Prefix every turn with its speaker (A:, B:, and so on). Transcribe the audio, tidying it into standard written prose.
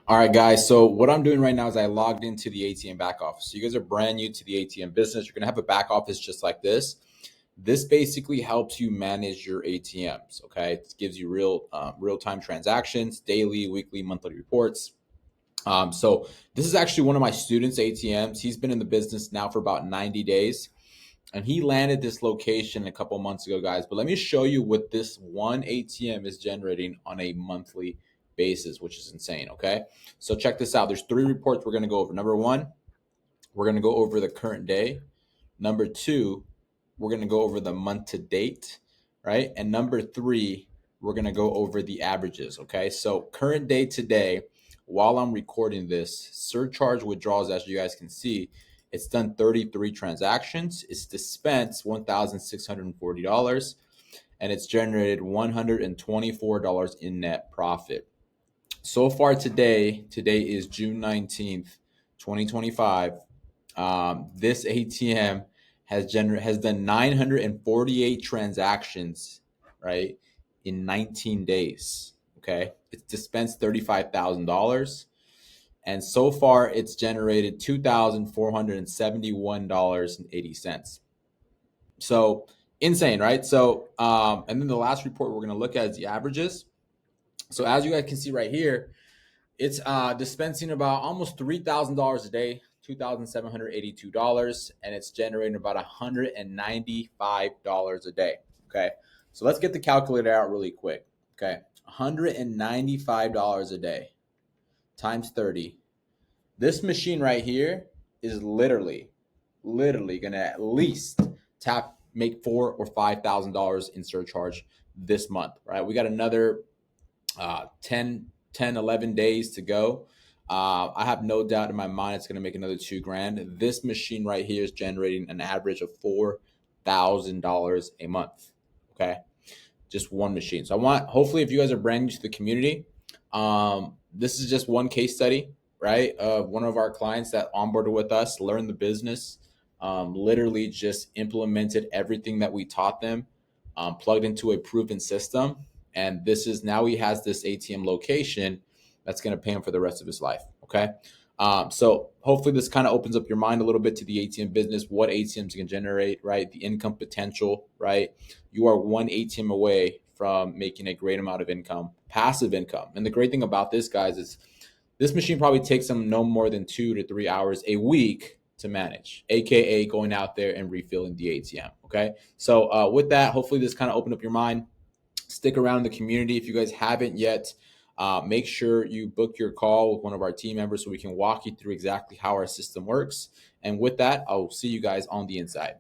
A: All right, guys. So what I'm doing right now is I logged into the ATM back office. So you guys are brand new to the ATM business. You're gonna have a back office just like this. This basically helps you manage your ATMs. Okay, it gives you real time transactions, daily, weekly, monthly reports. So this is actually one of my students' ATMs. He's been in the business now for about 90 days, and he landed this location a couple months ago, guys. But let me show you what this one ATM is generating on a monthly basis, which is insane. Okay, so check this out. There's three reports we're going to go over. Number one, we're going to go over the current day. Number two, we're going to go over the month to date, right? And number three, we're going to go over the averages. Okay, so current day today, while I'm recording this, surcharge withdrawals, as you guys can see, it's done 33 transactions. It's dispensed $1,640, and it's generated $124 in net profit. So far today is June 19th, 2025. This ATM has done 948 transactions, right, in 19 days. Okay, it's dispensed $35,000, and so far it's generated $2,471.80. So insane, right? So and then the last report we're going to look at is the averages. So as you guys can see right here, it's dispensing about almost $3,000 a day, $2,782, and it's generating about $195 a day. Okay, so let's get the calculator out really quick. Okay, $195 a day times 30. This machine right here is literally gonna at least make $4,000 or $5,000 in surcharge this month. Right, we got another 10, 11 days to go. I have no doubt in my mind it's going to make another $2,000. This machine right here is generating an average of $4,000 a month. Okay, just one machine. So hopefully, if you guys are brand new to the community, this is just one case study, right? Of one of our clients that onboarded with us, learned the business, literally just implemented everything that we taught them, plugged into a proven system, and this is now he has this ATM location that's going to pay him for the rest of his life. Okay, so hopefully this kind of opens up your mind a little bit to the ATM business, what ATMs can generate, right? The income potential, right? You are one ATM away from making a great amount of income, passive income. And the great thing about this, guys, is this machine probably takes them no more than 2 to 3 hours a week to manage, aka going out there and refilling the ATM. Okay, so with that, hopefully this kind of opened up your mind. Stick around in the community. If you guys haven't yet, make sure you book your call with one of our team members so we can walk you through exactly how our system works. And with that, I'll see you guys on the inside.